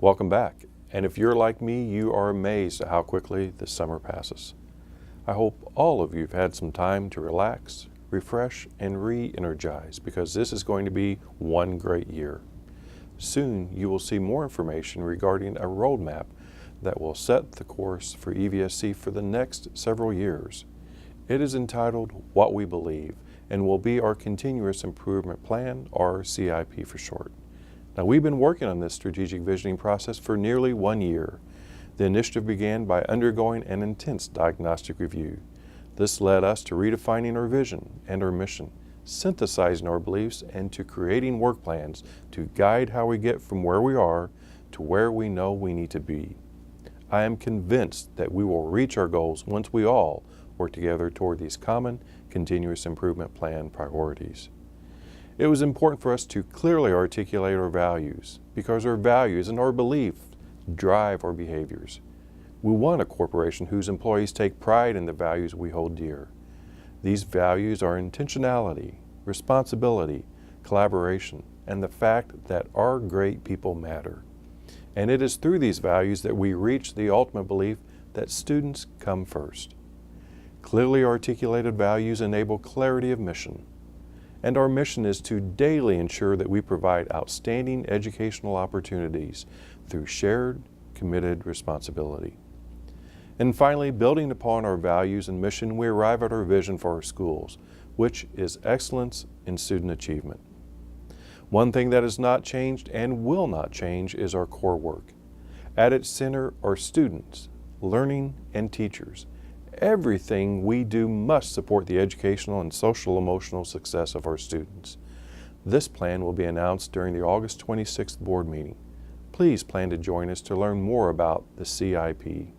Welcome back, and if you're like me, you are amazed at how quickly the summer passes. I hope all of you have had some time to relax, refresh, and re-energize, because this is going to be one great year. Soon you will see more information regarding a roadmap that will set the course for EVSC for the next several years. It is entitled What We Believe and will be our Continuous Improvement Plan, or CIP for short. Now, we've been working on this strategic visioning process for nearly 1 year. The initiative began by undergoing an intense diagnostic review. This led us to redefining our vision and our mission, synthesizing our beliefs, and to creating work plans to guide how we get from where we are to where we know we need to be. I am convinced that we will reach our goals once we all work together toward these common continuous improvement plan priorities. It was important for us to clearly articulate our values, because our values and our beliefs drive our behaviors. We want a corporation whose employees take pride in the values we hold dear. These values are intentionality, responsibility, collaboration, and the fact that our great people matter. And it is through these values that we reach the ultimate belief that students come first. Clearly articulated values enable clarity of mission. And our mission is to daily ensure that we provide outstanding educational opportunities through shared, committed responsibility. And finally, building upon our values and mission, we arrive at our vision for our schools, which is excellence in student achievement. One thing that has not changed and will not change is our core work. At its center are students, learning, and teachers. Everything we do must support the educational and social-emotional success of our students. This plan will be announced during the August 26th board meeting. Please plan to join us to learn more about the CIP.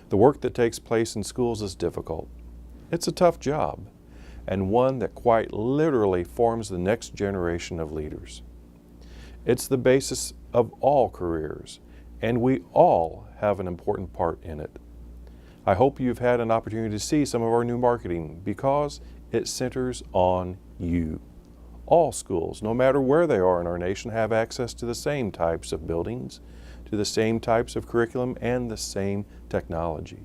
The work that takes place in schools is difficult. It's a tough job, and one that quite literally forms the next generation of leaders. It's the basis of all careers, and we all have an important part in it. I hope you've had an opportunity to see some of our new marketing, because it centers on you. All schools, no matter where they are in our nation, have access to the same types of buildings, to the same types of curriculum, and the same technology.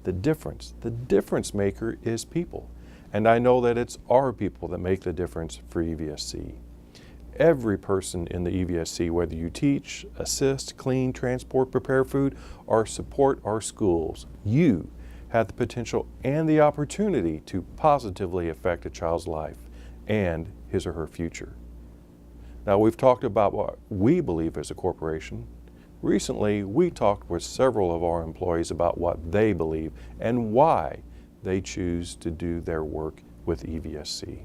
The difference maker is people. And I know that it's our people that make the difference for EVSC. Every person in the EVSC, whether you teach, assist, clean, transport, prepare food, or support our schools, you have the potential and the opportunity to positively affect a child's life and his or her future. Now, we've talked about what we believe as a corporation. Recently, we talked with several of our employees about what they believe and why they choose to do their work with EVSC.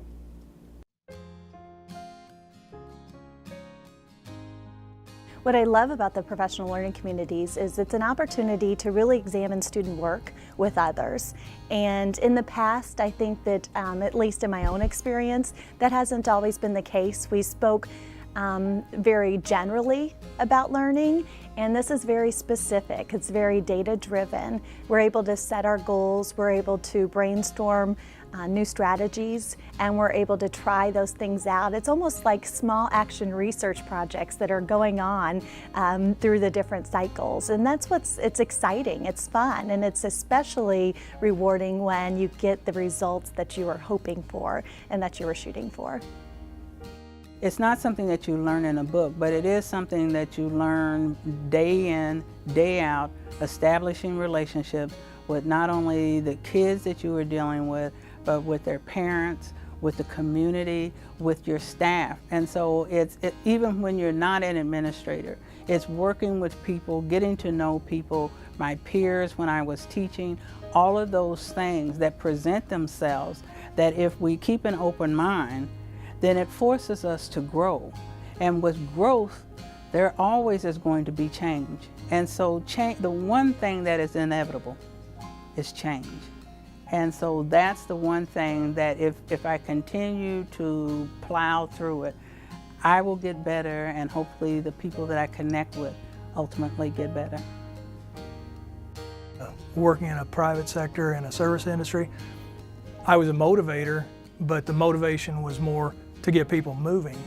What I love about the professional learning communities is it's an opportunity to really examine student work with others. And in the past, I think that, at least in my own experience, that hasn't always been the case. We spoke very generally about learning, and this is very specific. It's very data-driven. We're able to set our goals, we're able to brainstorm new strategies, and we're able to try those things out. It's almost like small action research projects that are going on through the different cycles, and it's exciting, it's fun, and it's especially rewarding when you get the results that you were hoping for and that you were shooting for. It's not something that you learn in a book, but it is something that you learn day in, day out, establishing relationships with not only the kids that you are dealing with, but with their parents, with the community, with your staff. And so even when you're not an administrator, it's working with people, getting to know people, my peers when I was teaching, all of those things that present themselves, that if we keep an open mind, then it forces us to grow. And with growth, there always is going to be change. And so the one thing that is inevitable is change. And so that's the one thing that if I continue to plow through it, I will get better, and hopefully the people that I connect with ultimately get better. Working in a private sector in a service industry, I was a motivator, but the motivation was more to get people moving.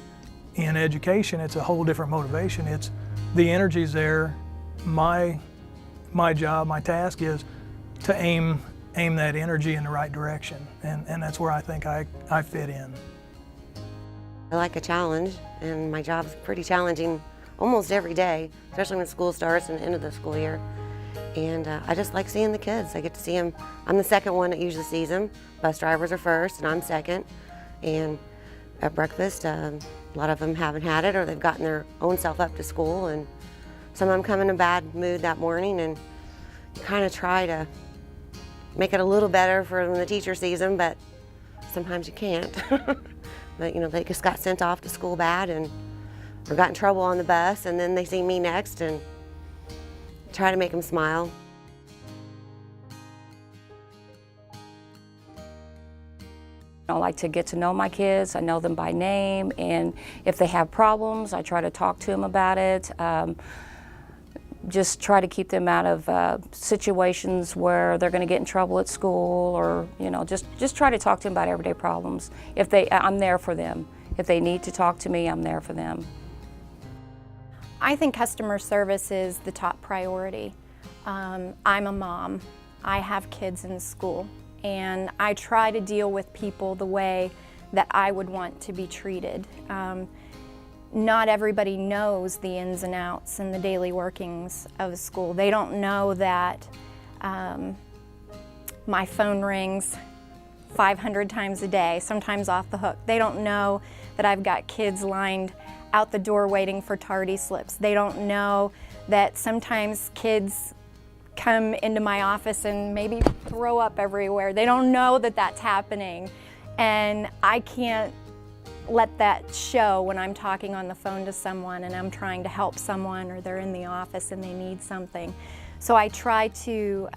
In education, it's a whole different motivation. It's the energy's there. My job, my task is to aim that energy in the right direction, and that's where I think I fit in. I like a challenge, and my job's pretty challenging almost every day, especially when school starts and the end of the school year. And I just like seeing the kids. I get to see them. I'm the second one that usually sees them. Bus drivers are first, and I'm second. And at breakfast, a lot of them haven't had it, or they've gotten their own self up to school, and some of them come in a bad mood that morning, and you kind of try to make it a little better for when the teacher sees them, but sometimes you can't. But you know, they just got sent off to school bad or got in trouble on the bus, and then they see me next and try to make them smile. I like to get to know my kids. I know them by name, and if they have problems, I try to talk to them about it. Just try to keep them out of situations where they're going to get in trouble at school, or just try to talk to them about everyday problems. I'm there for them. If they need to talk to me, I'm there for them. I think customer service is the top priority. I'm a mom. I have kids in school, and I try to deal with people the way that I would want to be treated. Not everybody knows the ins and outs and the daily workings of a school. They don't know that my phone rings 500 times a day, sometimes off the hook. They don't know that I've got kids lined out the door waiting for tardy slips. They don't know that sometimes kids come into my office and maybe throw up everywhere. They don't know that that's happening, and I can't let that show when I'm talking on the phone to someone and I'm trying to help someone, or they're in the office and they need something. So I try to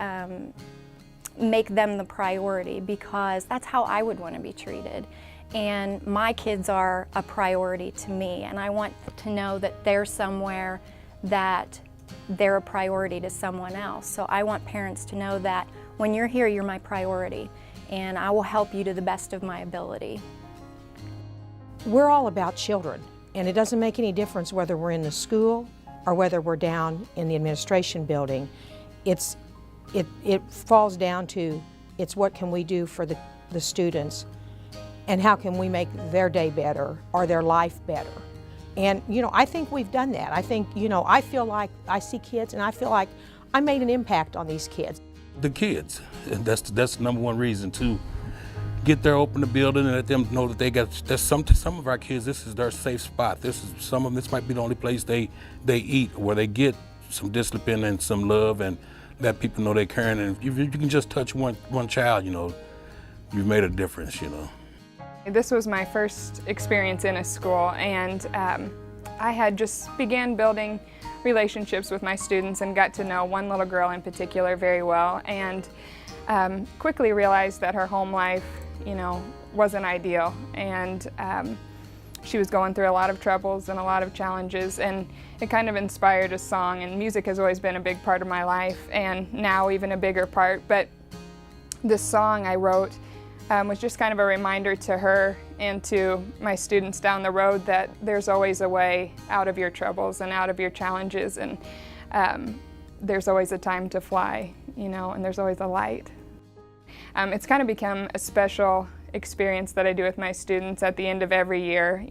make them the priority, because that's how I would want to be treated. And my kids are a priority to me, and I want to know that they're somewhere that they're a priority to someone else. So I want parents to know that when you're here, you're my priority, and I will help you to the best of my ability. We're all about children, and it doesn't make any difference whether we're in the school or whether we're down in the administration building. It falls down to, it's what can we do for the students, and how can we make their day better or their life better. And I think we've done that. I think, I feel like I see kids and I feel like I made an impact on these kids. The kids, and that's the number one reason to get there, open the building, and let them know that they got. There's some of our kids, this is their safe spot. This might be the only place they eat, where they get some discipline and some love, and let people know they're caring. And if you can just touch one child, you've made a difference. This was my first experience in a school, and I had just began building relationships with my students and got to know one little girl in particular very well, and quickly realized that her home life wasn't ideal, and she was going through a lot of troubles and a lot of challenges, and it kind of inspired a song. And music has always been a big part of my life, and now even a bigger part, but this song I wrote was just kind of a reminder to her and to my students down the road that there's always a way out of your troubles and out of your challenges, and there's always a time to fly, and there's always a light. It's kind of become a special experience that I do with my students at the end of every year.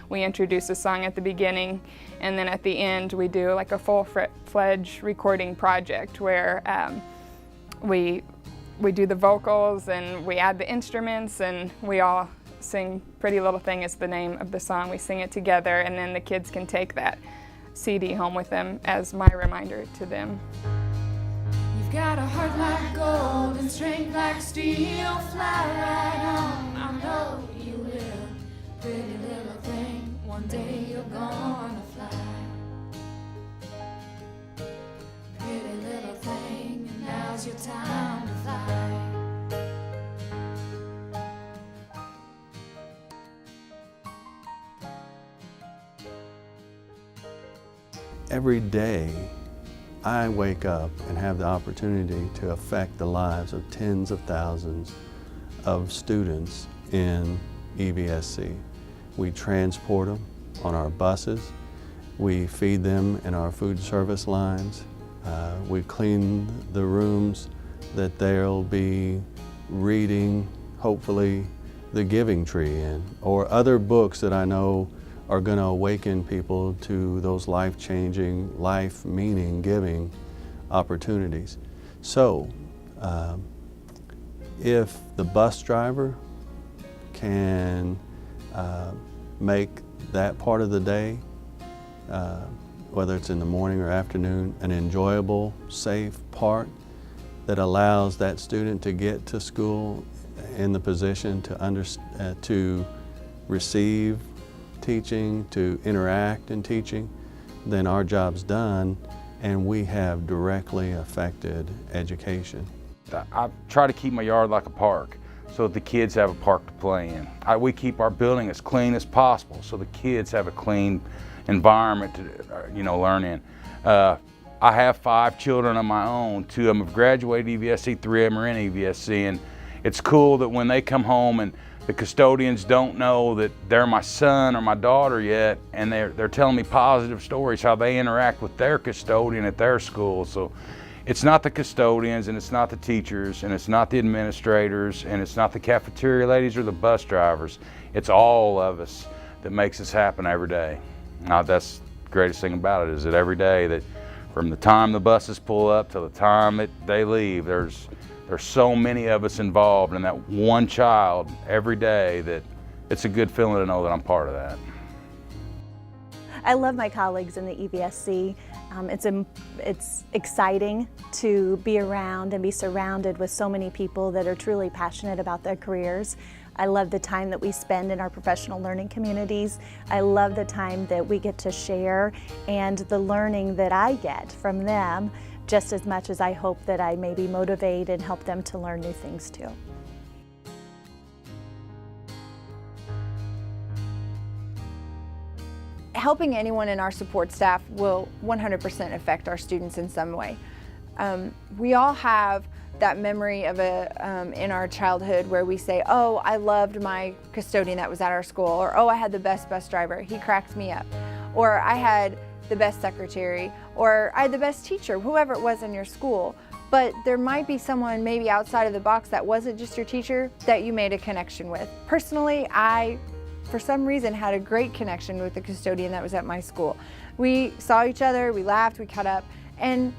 We introduce a song at the beginning, and then at the end we do like a full-fledged recording project where we do the vocals and we add the instruments, and we all sing Pretty Little Thing is the name of the song. We sing it together, and then the kids can take that CD home with them as my reminder to them. You've got a heart like gold and strength like steel. Fly right on, I know you will. Pretty little thing, one day you're gonna fly. Pretty little thing, and now's your time to fly. Every day, I wake up and have the opportunity to affect the lives of tens of thousands of students in EVSC. We transport them on our buses, We feed them in our food service lines. We clean the rooms that they'll be reading, hopefully, The Giving Tree in, or other books that I know are going to awaken people to those life-changing, life-meaning giving opportunities. So, if the bus driver can make that part of the day, whether it's in the morning or afternoon, an enjoyable, safe part that allows that student to get to school in the position to receive teaching, to interact in teaching, then our job's done and we have directly affected education. I try to keep my yard like a park so that the kids have a park to play in. We keep our building as clean as possible so the kids have a clean environment to learn in. I have 5 children of my own. 2 of them have graduated EVSC, 3 of them are in EVSC, and it's cool that when they come home and the custodians don't know that they're my son or my daughter yet, and they're telling me positive stories how they interact with their custodian at their school. So it's not the custodians, and it's not the teachers, and it's not the administrators, and it's not the cafeteria ladies or the bus drivers. It's all of us that makes this happen every day. Now, that's the greatest thing about it, is that every day, that from the time the buses pull up till the time that they leave, there's so many of us involved in that one child every day that it's a good feeling to know that I'm part of that. I love my colleagues in the EVSC. It's exciting to be around and be surrounded with so many people that are truly passionate about their careers. I love the time that we spend in our professional learning communities. I love the time that we get to share and the learning that I get from them, just as much as I hope that I maybe motivate and help them to learn new things too. Helping anyone in our support staff will 100% affect our students in some way. We all have that memory of in our childhood where we say, oh, I loved my custodian that was at our school, or oh, I had the best bus driver, he cracked me up, or I had the best secretary, or I had the best teacher, whoever it was in your school. But there might be someone maybe outside of the box that wasn't just your teacher that you made a connection with. Personally, I, for some reason, had a great connection with the custodian that was at my school. We saw each other, we laughed, we caught up, and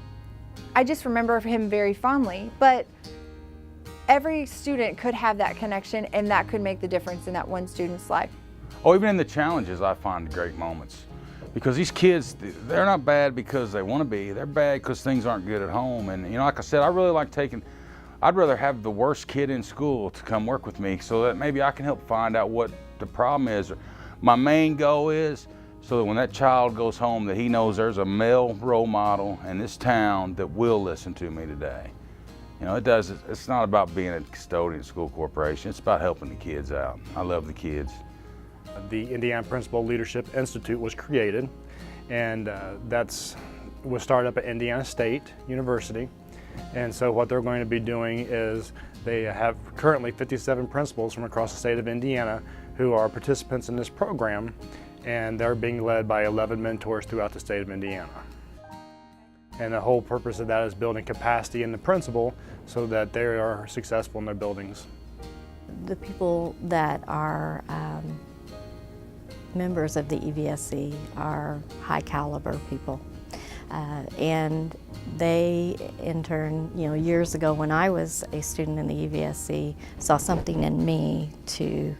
I just remember him very fondly. But every student could have that connection, and that could make the difference in that one student's life. Oh, even in the challenges, I find great moments. Because these kids, they're not bad because they want to be, they're bad because things aren't good at home. And like I said, I really like I'd rather have the worst kid in school to come work with me so that maybe I can help find out what the problem is. My main goal is so that when that child goes home, that he knows there's a male role model in this town that will listen to me today. It's not about being a custodian school corporation, it's about helping the kids out. I love the kids. The Indiana Principal Leadership Institute was created, and was started up at Indiana State University. And so what they're going to be doing is they have currently 57 principals from across the state of Indiana who are participants in this program, and they're being led by 11 mentors throughout the state of Indiana. And the whole purpose of that is building capacity in the principal so that they are successful in their buildings. The people that are members of the EVSC are high caliber people. And they, in turn, years ago when I was a student in the EVSC, saw something in me to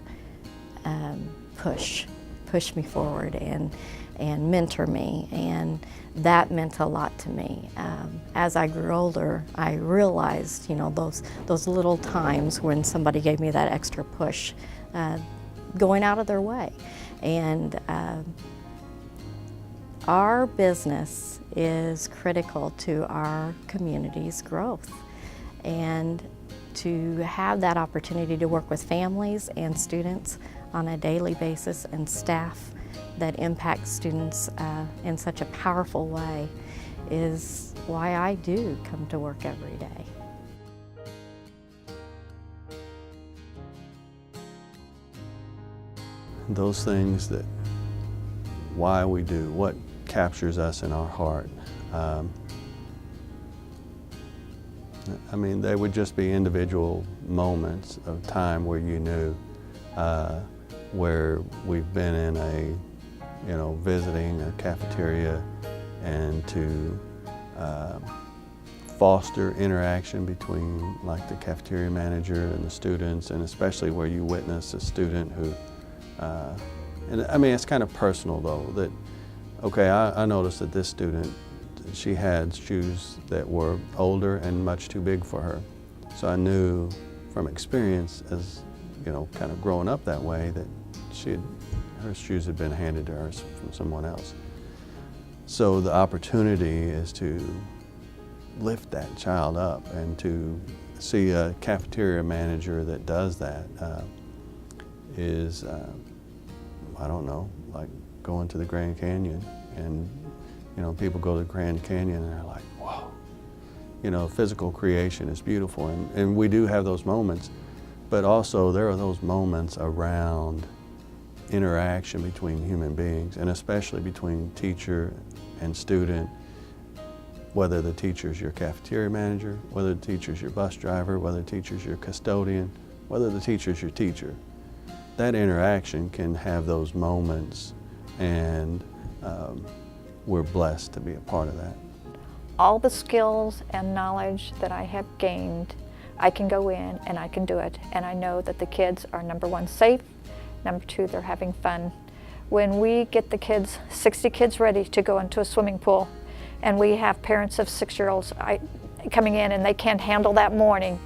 push me forward and mentor me, and that meant a lot to me. As I grew older, I realized, those little times when somebody gave me that extra push, going out of their way. And our business is critical to our community's growth. And to have that opportunity to work with families and students on a daily basis and staff that impact students in such a powerful way is why I do come to work every day. Those things that why we do, what captures us in our heart. I mean, they would just be individual moments of time where you knew, where we've been in a, visiting a cafeteria, and to foster interaction between like the cafeteria manager and the students, and especially where you witness a student who, and I mean, it's kind of personal though, that, okay, I noticed that this student, she had shoes that were older and much too big for her. So I knew from experience, as kind of growing up that way, that her shoes had been handed to her from someone else. So the opportunity is to lift that child up, and to see a cafeteria manager that does that is, I don't know, like going to the Grand Canyon, and people go to the Grand Canyon and they're like, whoa, physical creation is beautiful, and we do have those moments, but also there are those moments around interaction between human beings, and especially between teacher and student, whether the teacher's your cafeteria manager, whether the teacher's your bus driver, whether the teacher's your custodian, whether the teacher's your teacher. That interaction can have those moments, and we're blessed to be a part of that. All the skills and knowledge that I have gained, I can go in and I can do it. And I know that the kids are, number one, safe, number two, they're having fun. When we get the kids, 60 kids ready to go into a swimming pool, and we have parents of 6-year-olds coming in and they can't handle that morning,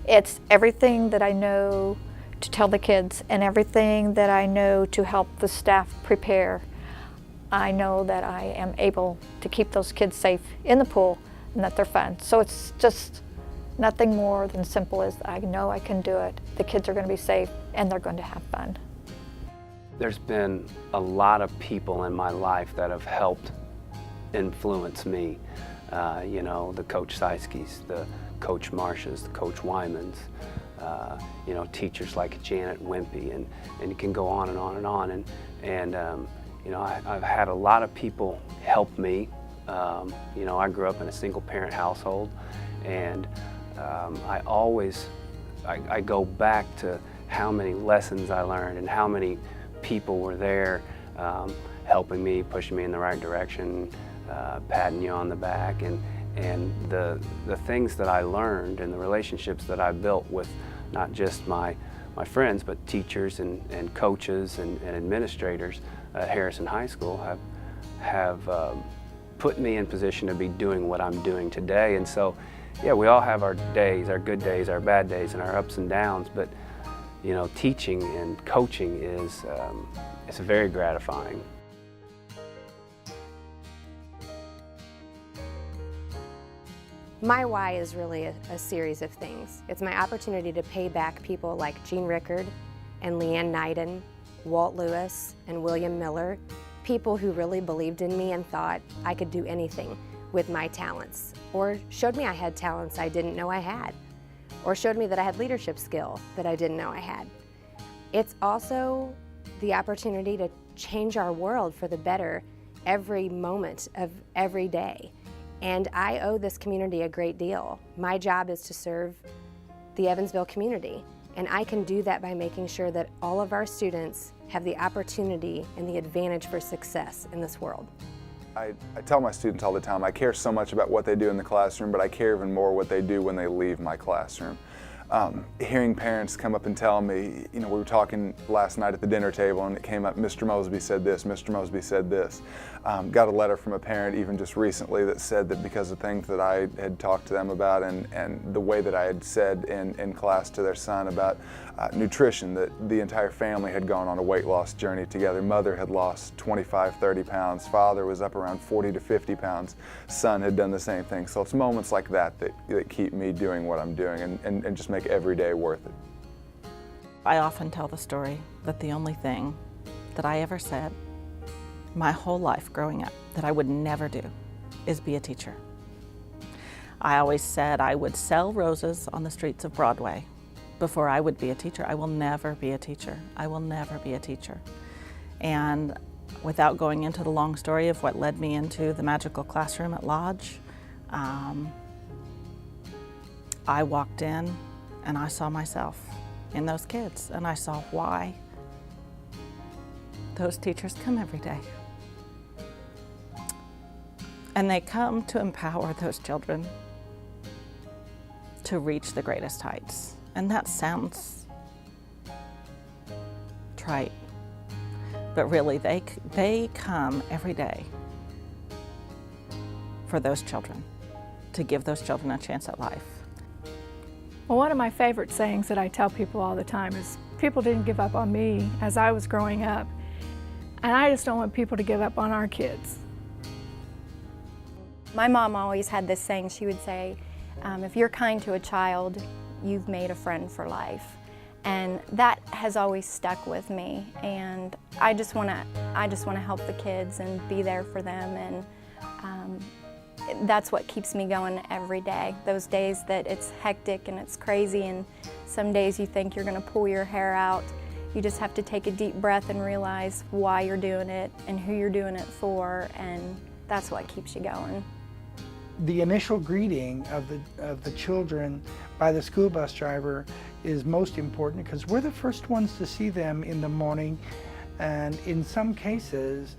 it's everything that I know to tell the kids and everything that I know to help the staff prepare. I know that I am able to keep those kids safe in the pool and that they're fun. So it's just nothing more than simple as I know I can do it. The kids are going to be safe and they're going to have fun. There's been a lot of people in my life that have helped influence me. The Coach Seiskes, the Coach Marshes, the Coach Wymans, teachers like Janet Wimpy, and you can go on and on and on. I've had a lot of people help me. I grew up in a single parent household, and I go back to how many lessons I learned and how many people were there helping me, pushing me in the right direction, patting you on the back, and the things that I learned and the relationships that I built with not just my friends, but teachers and coaches and administrators at Harrison High School have put me in position to be doing what I'm doing today. And so, yeah, we all have our days, our good days, our bad days, and our ups and downs, but teaching and coaching is it's very gratifying. My why is really a series of things. It's my opportunity to pay back people like Gene Rickard and Leanne Knighton, Walt Lewis, and William Miller, people who really believed in me and thought I could do anything with my talents, or showed me I had talents I didn't know I had, or showed me that I had leadership skill that I didn't know I had. It's also the opportunity to change our world for the better every moment of every day. And I owe this community a great deal. My job is to serve the Evansville community, and I can do that by making sure that all of our students have the opportunity and the advantage for success in this world. I tell my students all the time, I care so much about what they do in the classroom, but I care even more what they do when they leave my classroom. Hearing parents come up and tell me, we were talking last night at the dinner table and it came up, Mr. Mosby said this, Mr. Mosby said this. Got a letter from a parent even just recently that said that because of things that I had talked to them about and the way that I had said in class to their son about nutrition, that the entire family had gone on a weight loss journey together. Mother had lost 25, 30 pounds. Father was up around 40 to 50 pounds. Son had done the same thing. So it's moments like that keep me doing what I'm doing and just make every day worth it. I often tell the story that the only thing that I ever said my whole life growing up that I would never do is be a teacher. I always said I would sell roses on the streets of Broadway before I would be a teacher. I will never be a teacher. I will never be a teacher. And Without going into the long story of what led me into the magical classroom at Lodge, I walked in and I saw myself in those kids, and I saw why those teachers come every day. And they come to empower those children to reach the greatest heights. And that sounds trite, but really they come every day for those children, to give those children a chance at life. Well, one of my favorite sayings that I tell people all the time is, people didn't give up on me as I was growing up, and I just don't want people to give up on our kids. My mom always had this saying. She would say, if you're kind to a child, you've made a friend for life. And that has always stuck with me, and I just want to help the kids and be there for them, and that's what keeps me going every day. Those days that it's hectic and it's crazy, and some days you think you're going to pull your hair out, you just have to take a deep breath and realize why you're doing it and who you're doing it for, and that's what keeps you going. The initial greeting of the children by the school bus driver is most important, because we're the first ones to see them in the morning, and in some cases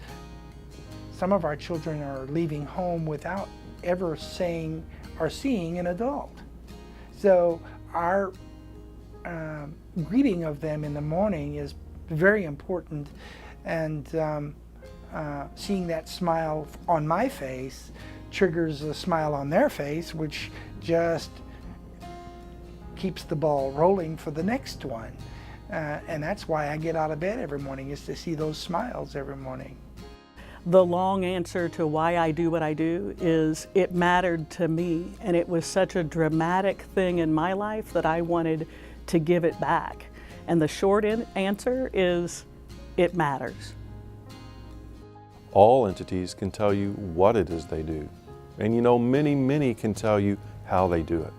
some of our children are leaving home without ever seeing an adult. So our greeting of them in the morning is very important, and seeing that smile on my face triggers a smile on their face, which just keeps the ball rolling for the next one. And that's why I get out of bed every morning, is to see those smiles every morning. The long answer to why I do what I do is it mattered to me, and it was such a dramatic thing in my life that I wanted to give it back. And the short answer is it matters. All entities can tell you what it is they do. And you know, many can tell you how they do it.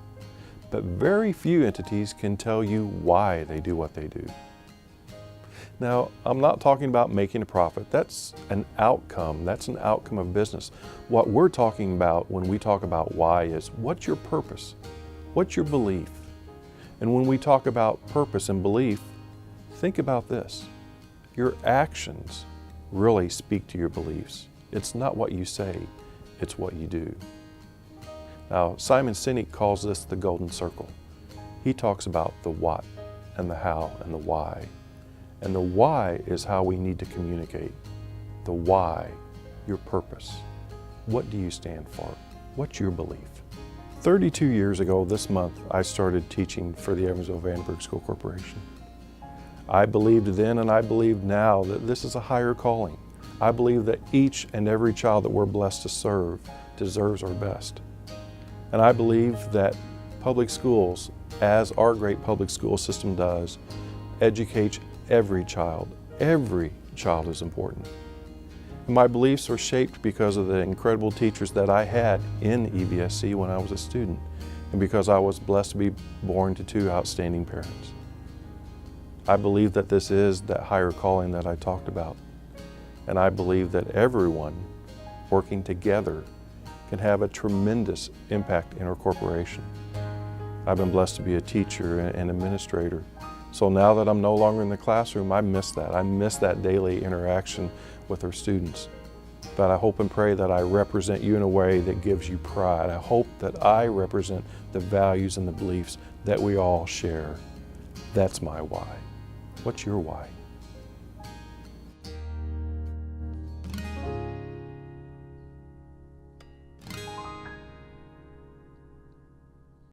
But very few entities can tell you why they do what they do. Now, I'm not talking about making a profit. That's an outcome. That's an outcome of business. What we're talking about when we talk about why is, what's your purpose? What's your belief? And when we talk about purpose and belief, think about this. Your actions really speak to your beliefs. It's not what you say, it's what you do. Now, Simon Sinek calls this the golden circle. He talks about the what and the how and the why. And the why is how we need to communicate. The why, your purpose. What do you stand for? What's your belief? 32 years ago this month, I started teaching for the Evansville-Vandenberg School Corporation. I believed then and I believe now that this is a higher calling. I believe that each and every child that we're blessed to serve deserves our best. And I believe that public schools, as our great public school system does, educates every child. Every child is important. And my beliefs are shaped because of the incredible teachers that I had in EVSC when I was a student, and because I was blessed to be born to two outstanding parents. I believe that this is that higher calling that I talked about. And I believe that everyone working together can have a tremendous impact in our corporation. I've been blessed to be a teacher and administrator. So now that I'm no longer in the classroom, I miss that. I miss that daily interaction with our students. But I hope and pray that I represent you in a way that gives you pride. I hope that I represent the values and the beliefs that we all share. That's my why. What's your why?